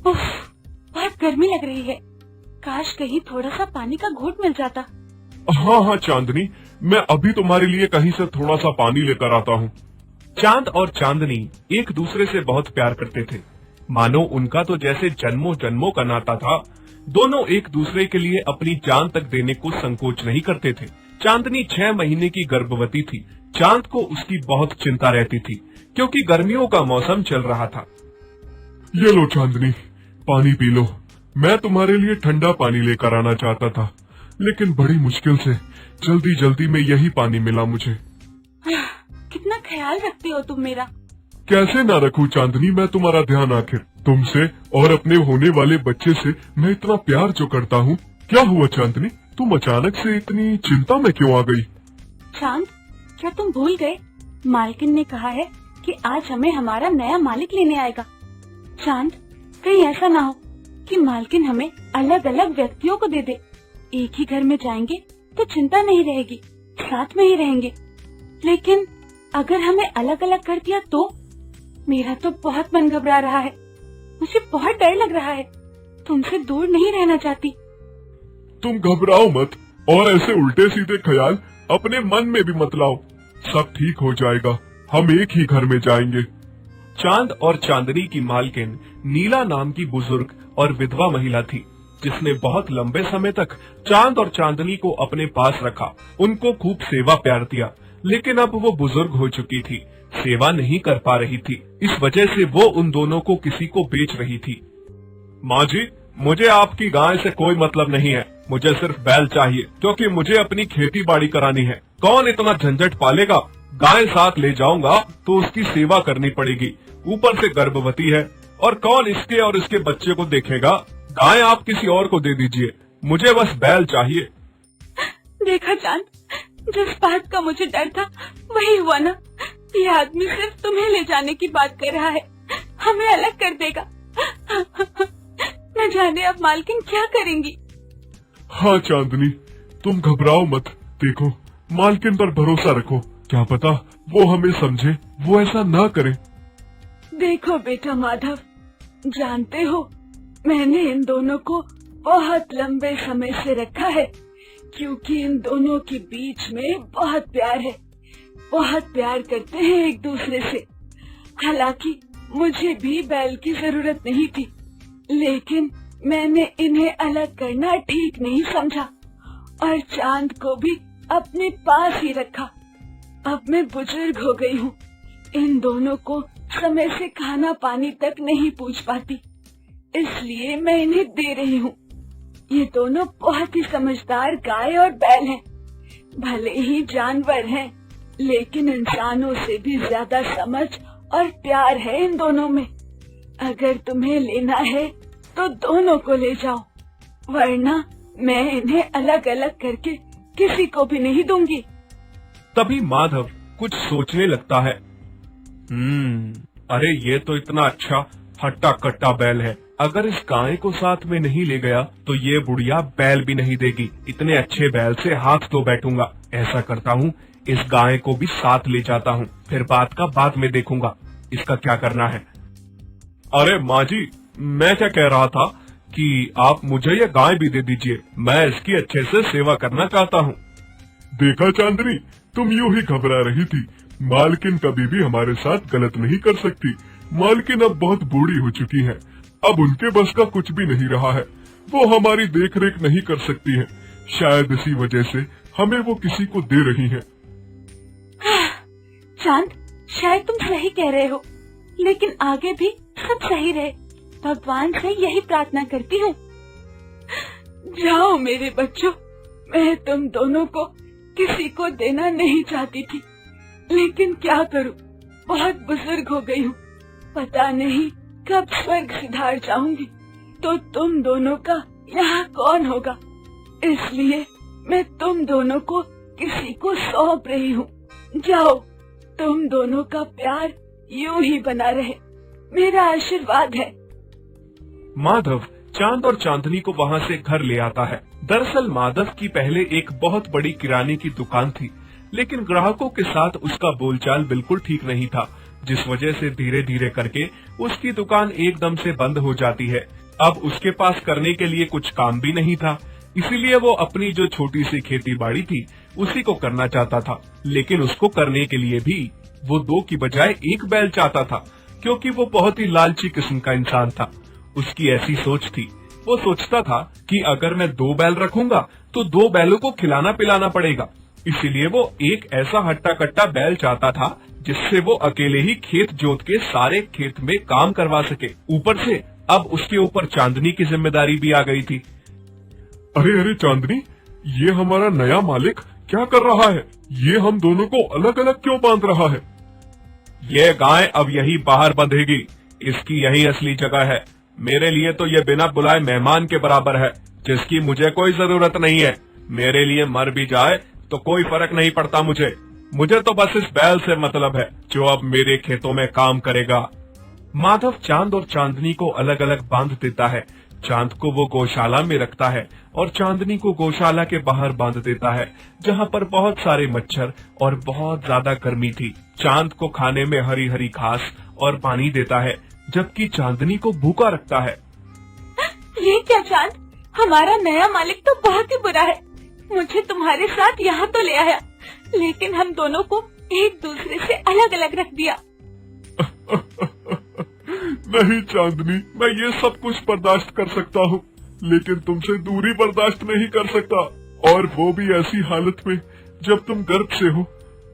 उफ, बहुत गर्मी लग रही है। काश कहीं थोड़ा सा पानी का घूंट मिल जाता। हाँ हाँ चांदनी, मैं अभी तुम्हारे लिए कहीं से थोड़ा सा पानी लेकर आता हूँ। चांद और चांदनी एक दूसरे से बहुत प्यार करते थे, मानो उनका तो जैसे जन्मों जन्मों का नाता था। दोनों एक दूसरे के लिए अपनी जान तक देने को संकोच नहीं करते थे। चांदनी 6 महीने की गर्भवती थी। चांद को उसकी बहुत चिंता रहती थी, क्योंकि गर्मियों का मौसम चल रहा था। ये लो चांदनी, पानी पी लो। मैं तुम्हारे लिए ठंडा पानी लेकर आना चाहता था, लेकिन बड़ी मुश्किल से जल्दी जल्दी में यही पानी मिला मुझे। कितना ख्याल रखते हो तुम मेरा। कैसे ना रखूं चांदनी मैं तुम्हारा ध्यान, आखिर तुमसे और अपने होने वाले बच्चे से मैं इतना प्यार जो करता हूँ। क्या हुआ चांदनी, तुम अचानक से इतनी चिंता में क्यों आ गई? चांद, क्या तुम भूल गए? मालकिन ने कहा है कि आज हमें हमारा नया मालिक लेने आएगा। चांद, कहीं ऐसा ना हो कि मालकिन हमें अलग अलग व्यक्तियों को दे दे। एक ही घर में जाएंगे तो चिंता नहीं रहेगी, साथ में ही रहेंगे। लेकिन अगर हमें अलग अलग कर दिया तो? मेरा तो बहुत मन घबरा रहा है, मुझे बहुत डर लग रहा है। तुमसे दूर नहीं रहना चाहती। तुम घबराओ मत और ऐसे उल्टे सीधे ख्याल अपने मन में भी मत लाओ। सब ठीक हो जाएगा, हम एक ही घर में जाएंगे। चांद और चांदनी की मालकिन नीला नाम की बुजुर्ग और विधवा महिला थी, जिसने बहुत लंबे समय तक चांद और चांदनी को अपने पास रखा, उनको खूब सेवा प्यार दिया। लेकिन अब वो बुजुर्ग हो चुकी थी, सेवा नहीं कर पा रही थी। इस वजह से वो उन दोनों को किसी को बेच रही थी। माँ जी, मुझे आपकी गाय से कोई मतलब नहीं है, मुझे सिर्फ बैल चाहिए, क्योंकि मुझे अपनी खेती बाड़ी करानी है। कौन इतना झंझट पालेगा? गाय साथ ले जाऊंगा तो उसकी सेवा करनी पड़ेगी, ऊपर से गर्भवती है, और कौन इसके और इसके बच्चे को देखेगा? गाय आप किसी और को दे दीजिए, मुझे बस बैल चाहिए। देखा चांद, जिस बात का मुझे डर था वही हुआ ना। ये आदमी सिर्फ तुम्हें ले जाने की बात कर रहा है, हमें अलग कर देगा। न जाने अब मालकिन क्या करेंगी। हाँ चांदनी, तुम घबराओ मत। देखो, मालकिन पर भरोसा रखो, क्या पता वो हमें समझे, वो ऐसा ना करे। देखो बेटा माधव, जानते हो मैंने इन दोनों को बहुत लंबे समय से रखा है, क्योंकि इन दोनों के बीच में बहुत प्यार है, बहुत प्यार करते हैं एक दूसरे से। हालांकि मुझे भी बैल की जरूरत नहीं थी, लेकिन मैंने इन्हें अलग करना ठीक नहीं समझा और चांद को भी अपने पास ही रखा। अब मैं बुजुर्ग हो गई हूँ, इन दोनों को समय से खाना पानी तक नहीं पूछ पाती, इसलिए मैं इन्हें दे रही हूँ। ये दोनों बहुत ही समझदार गाय और बैल हैं। भले ही जानवर हैं, लेकिन इंसानों से भी ज्यादा समझ और प्यार है इन दोनों में। अगर तुम्हें लेना है तो दोनों को ले जाओ, वरना मैं इन्हें अलग अलग करके किसी को भी नहीं दूंगी। तभी माधव कुछ सोचने लगता है। अरे ये तो इतना अच्छा हट्टा कट्टा बैल है, अगर इस गाय को साथ में नहीं ले गया तो ये बुढ़िया बैल भी नहीं देगी। इतने अच्छे बैल से हाथ धो बैठूंगा। ऐसा करता हूँ, इस गाय को भी साथ ले जाता हूँ, फिर बात का बाद में देखूंगा इसका क्या करना है। अरे माँ जी, मैं क्या कह रहा था कि आप मुझे ये गाय भी दे दीजिए, मैं इसकी अच्छे से सेवा करना चाहता हूँ। देखा चांदनी, तुम यूं ही घबरा रही थी। मालकिन कभी भी हमारे साथ गलत नहीं कर सकती। मालकिन अब बहुत बूढ़ी हो चुकी है, अब उनके बस का कुछ भी नहीं रहा है, वो हमारी देखरेख नहीं कर सकती है। शायद इसी वजह से हमें वो किसी को दे रही है। चांद, शायद तुम सही कह रहे हो, लेकिन आगे भी सब सही रहे, भगवान से यही प्रार्थना करती हूँ। जाओ मेरे बच्चों, मैं तुम दोनों को किसी को देना नहीं चाहती थी, लेकिन क्या करूँ, बहुत बुजुर्ग हो गई हूँ, पता नहीं कब स्वर्ग सिधार जाऊंगी तो तुम दोनों का यहाँ कौन होगा, इसलिए मैं तुम दोनों को किसी को सौंप रही हूँ। जाओ, तुम दोनों का प्यार यूं ही बना रहे, मेरा आशीर्वाद है। माधव चांद और चांदनी को वहाँ से घर ले आता है। दरअसल माधव की पहले एक बहुत बड़ी किराने की दुकान थी, लेकिन ग्राहकों के साथ उसका बोलचाल बिल्कुल ठीक नहीं था। जिस वजह से धीरे धीरे करके उसकी दुकान एकदम से बंद हो जाती है। अब उसके पास करने के लिए कुछ काम भी नहीं था, इसीलिए वो अपनी जो छोटी सी खेती बाड़ी थी उसी को करना चाहता था। लेकिन उसको करने के लिए भी वो 2 की बजाय 1 बैल चाहता था, क्योंकि वो बहुत ही लालची किस्म का इंसान था। उसकी ऐसी सोच थी, वो सोचता था कि अगर मैं 2 बैल रखूंगा तो 2 बैलों को खिलाना पिलाना पड़ेगा। इसीलिए वो एक ऐसा हट्टा कट्टा बैल चाहता था जिससे वो अकेले ही खेत जोत के सारे खेत में काम करवा सके। ऊपर से अब उसके ऊपर चांदनी की जिम्मेदारी भी आ गई थी। अरे अरे चांदनी, ये हमारा नया मालिक क्या कर रहा है? ये हम दोनों को अलग अलग क्यों बांध रहा है? ये गाय अब यही बाहर बंधेगी, इसकी यही असली जगह है। मेरे लिए तो ये बिना बुलाए मेहमान के बराबर है, जिसकी मुझे कोई जरूरत नहीं है। मेरे लिए मर भी जाए तो कोई फर्क नहीं पड़ता मुझे तो बस इस बैल से मतलब है जो अब मेरे खेतों में काम करेगा। माधव चांद और चांदनी को अलग अलग बांध देता है। चांद को वो गौशाला में रखता है और चांदनी को गौशाला के बाहर बांध देता है, जहाँ पर बहुत सारे मच्छर और बहुत ज्यादा गर्मी थी। चांद को खाने में हरी हरी घास और पानी देता है, जबकि चांदनी को भूखा रखता है। ये क्या चांद, हमारा नया मालिक तो बहुत ही बुरा है। मुझे तुम्हारे साथ यहाँ तो ले आया, लेकिन हम दोनों को एक दूसरे से अलग अलग रख दिया। नहीं चांदनी, मैं ये सब कुछ बर्दाश्त कर सकता हूँ, लेकिन तुमसे दूरी बर्दाश्त नहीं कर सकता, और वो भी ऐसी हालत में जब तुम गर्भ से हो।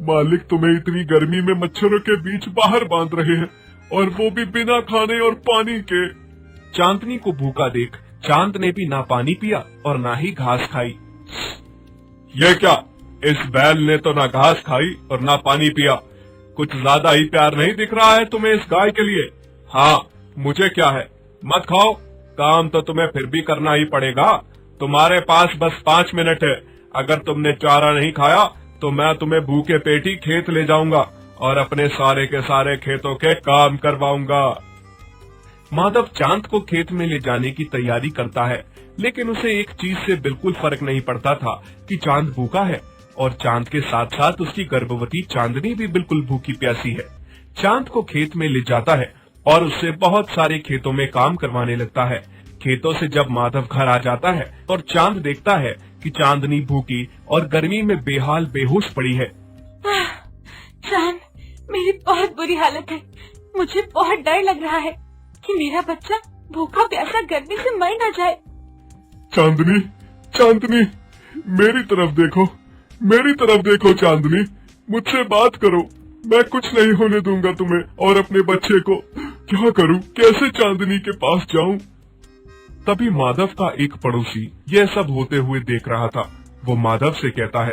मालिक तुम्हें इतनी गर्मी में मच्छरों के बीच बाहर बांध रहे हैं, और वो भी बिना खाने और पानी के। चांदनी को भूखा देख चांद ने भी ना पानी पिया और ना ही घास खाई। ये क्या, इस बैल ने तो ना घास खाई और ना पानी पिया। कुछ ज्यादा ही प्यार नहीं दिख रहा है तुम्हें इस गाय के लिए? हाँ, मुझे क्या है, मत खाओ, काम तो तुम्हें फिर भी करना ही पड़ेगा। तुम्हारे पास बस 5 मिनट है। अगर तुमने चारा नहीं खाया तो मैं तुम्हें भूखे पेट ही खेत ले जाऊंगा और अपने सारे के सारे खेतों के काम करवाऊंगा। माधव चांद को खेत में ले जाने की तैयारी करता है, लेकिन उसे एक चीज से बिल्कुल फर्क नहीं पड़ता था कि चांद भूखा है, और चांद के साथ साथ उसकी गर्भवती चांदनी भी बिल्कुल भूखी प्यासी है। चांद को खेत में ले जाता है और उससे बहुत सारे खेतों में काम करवाने लगता है। खेतों से जब माधव घर आ जाता है और चांद देखता है कि चांदनी भूखी और गर्मी में बेहाल बेहोश पड़ी है। चांद, मेरी बहुत बुरी हालत है। मुझे बहुत डर लग रहा है कि मेरा बच्चा भूखा प्यासा गर्मी से मर न जाए। चांदनी, चांदनी, मेरी तरफ देखो चांदनी, मुझसे बात करो। मैं कुछ नहीं होने दूंगा तुम्हें और अपने बच्चे को। क्या करूं, कैसे चांदनी के पास जाऊं? तभी माधव का एक पड़ोसी यह सब होते हुए देख रहा था। वो माधव से कहता है,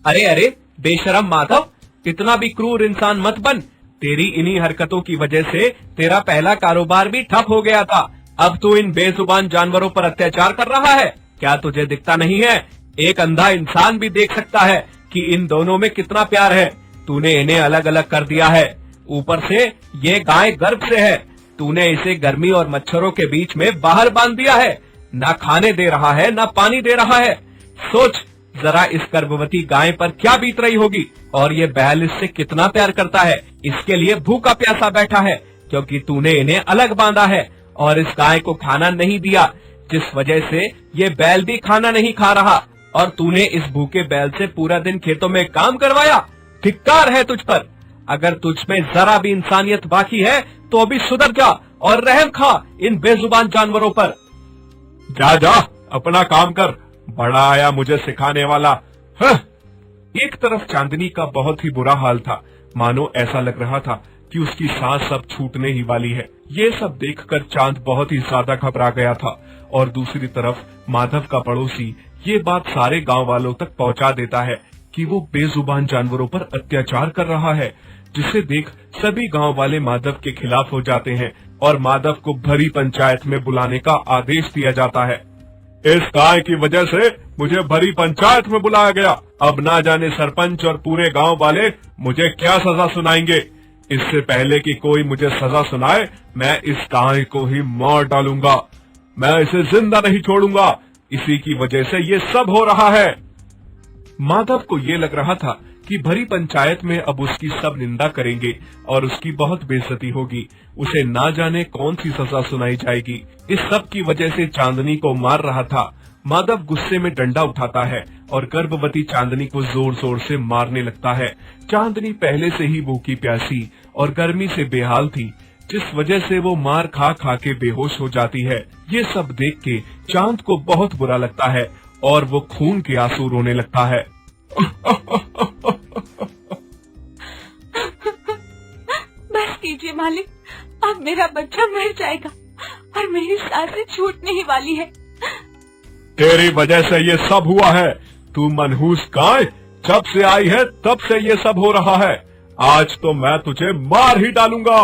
अरे अरे बेशरम माधव, इतना भी क्रूर इंसान मत बन। तेरी इन्हीं हरकतों की वजह से तेरा पहला कारोबार भी ठप हो गया था। अब तू इन बेजुबान जानवरों पर अत्याचार कर रहा है। क्या तुझे दिखता नहीं है? एक अंधा इंसान भी देख सकता है कि इन दोनों में कितना प्यार है। तूने इन्हें अलग अलग कर दिया है। ऊपर से ये गाय गर्भ से है। तूने इसे गर्मी और मच्छरों के बीच में बाहर बांध दिया है। ना खाने दे रहा है, ना पानी दे रहा है। सोच जरा इस गर्भवती गाय पर क्या बीत रही होगी, और ये बैल इससे कितना प्यार करता है। इसके लिए भूखा प्यासा बैठा है, क्योंकि तूने इन्हें अलग बांधा है और इस गाय को खाना नहीं दिया, जिस वजह से ये बैल भी खाना नहीं खा रहा। और तूने इस भूखे बैल से पूरा दिन खेतों में काम करवाया। धिक्कार है तुझ पर। अगर तुझ में जरा भी इंसानियत बाकी है तो अभी सुधर जा और रहम खा इन बेजुबान जानवरों पर। जा जा, अपना काम कर, बड़ा आया मुझे सिखाने वाला। एक तरफ चांदनी का बहुत ही बुरा हाल था, मानो ऐसा लग रहा था कि उसकी सांस अब छूटने ही वाली है। ये सब देखकर चांद बहुत ही ज्यादा घबरा गया था, और दूसरी तरफ माधव का पड़ोसी ये बात सारे गांव वालों तक पहुंचा देता है कि वो बेजुबान जानवरों पर अत्याचार कर रहा है, जिसे देख सभी गांव वाले माधव के खिलाफ हो जाते हैं और माधव को भरी पंचायत में बुलाने का आदेश दिया जाता है। इस गाय की वजह से मुझे भरी पंचायत में बुलाया गया। अब ना जाने सरपंच और पूरे गांव वाले मुझे क्या सजा सुनाएंगे। इससे पहले कि कोई मुझे सजा सुनाए, मैं इस गाय को ही मार डालूंगा। मैं इसे जिंदा नहीं छोड़ूंगा। इसी की वजह से ये सब हो रहा है। माधव को ये लग रहा था कि भरी पंचायत में अब उसकी सब निंदा करेंगे और उसकी बहुत बेइज्जती होगी। उसे ना जाने कौन सी सजा सुनाई जाएगी। इस सब की वजह से चांदनी को मार रहा था। माधव गुस्से में डंडा उठाता है और गर्भवती चांदनी को जोर जोर से मारने लगता है। चांदनी पहले से ही भूखी प्यासी और गर्मी से बेहाल थी, जिस वजह से वो मार खा खा के बेहोश हो जाती है। ये सब देख के चांद को बहुत बुरा लगता है और वो खून के आंसू रोने लगता है। बस कीजिए मालिक, अब मेरा बच्चा मर जाएगा और मेरी सांसें छूटने ही वाली है। तेरी वजह से ये सब हुआ है। तू मनहूस गाय, जब से आई है तब से ये सब हो रहा है। आज तो मैं तुझे मार ही डालूंगा।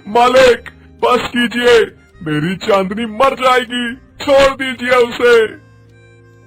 मालिक बस कीजिए, मेरी चांदनी मर जाएगी, छोड़ दीजिए उसे।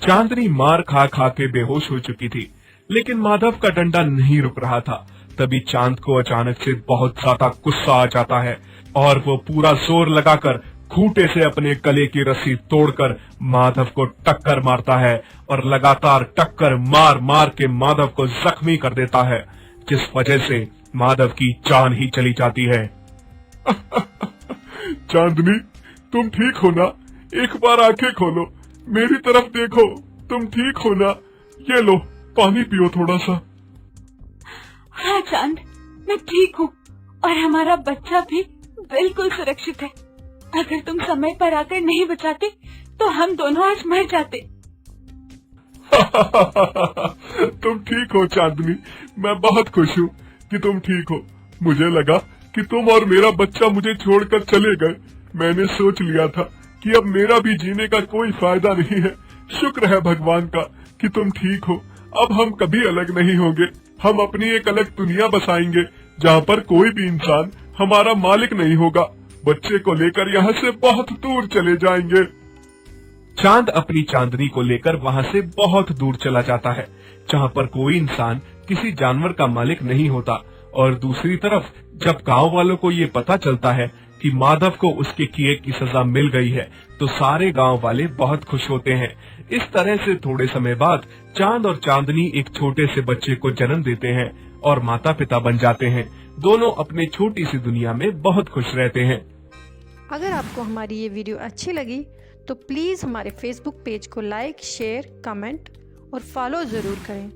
चांदनी मार खा खा के बेहोश हो चुकी थी, लेकिन माधव का डंडा नहीं रुक रहा था। तभी चांद को अचानक से बहुत ज्यादा गुस्सा आ जाता है और वो पूरा जोर लगाकर खूंटे से अपने गले की रस्सी तोड़कर माधव को टक्कर मारता है और लगातार टक्कर मार मार के माधव को जख्मी कर देता है, जिस वजह से माधव की जान ही चली जाती है। चांदनी तुम ठीक हो ना? एक बार आंखें खोलो, मेरी तरफ देखो, तुम ठीक हो ना? ये लो पानी पियो थोड़ा सा। हाँ चांद, मैं ठीक हूँ और हमारा बच्चा भी बिल्कुल सुरक्षित है। अगर तुम समय पर आकर नहीं बचाते तो हम दोनों आज मर जाते। तुम ठीक हो चांदनी, मैं बहुत खुश हूँ कि तुम ठीक हो। मुझे लगा कि तुम और मेरा बच्चा मुझे छोड़कर चले गए। मैंने सोच लिया था कि अब मेरा भी जीने का कोई फायदा नहीं है। शुक्र है भगवान का कि तुम ठीक हो। अब हम कभी अलग नहीं होंगे। हम अपनी एक अलग दुनिया बसाएंगे जहाँ पर कोई भी इंसान हमारा मालिक नहीं होगा। बच्चे को लेकर यहाँ से बहुत दूर चले जाएंगे। चांद अपनी चांदनी को लेकर वहाँ से बहुत दूर चला जाता है, जहाँ पर कोई इंसान किसी जानवर का मालिक नहीं होता। और दूसरी तरफ जब गांव वालों को ये पता चलता है कि माधव को उसके किए की सजा मिल गई है, तो सारे गांव वाले बहुत खुश होते हैं। इस तरह से थोड़े समय बाद चांद और चांदनी एक छोटे से बच्चे को जन्म देते हैं और माता पिता बन जाते हैं। दोनों अपने छोटी सी दुनिया में बहुत खुश रहते हैं। अगर आपको हमारी ये वीडियो अच्छी लगी तो प्लीज़ हमारे फेसबुक पेज को लाइक, शेयर, कमेंट और फॉलो ज़रूर करें।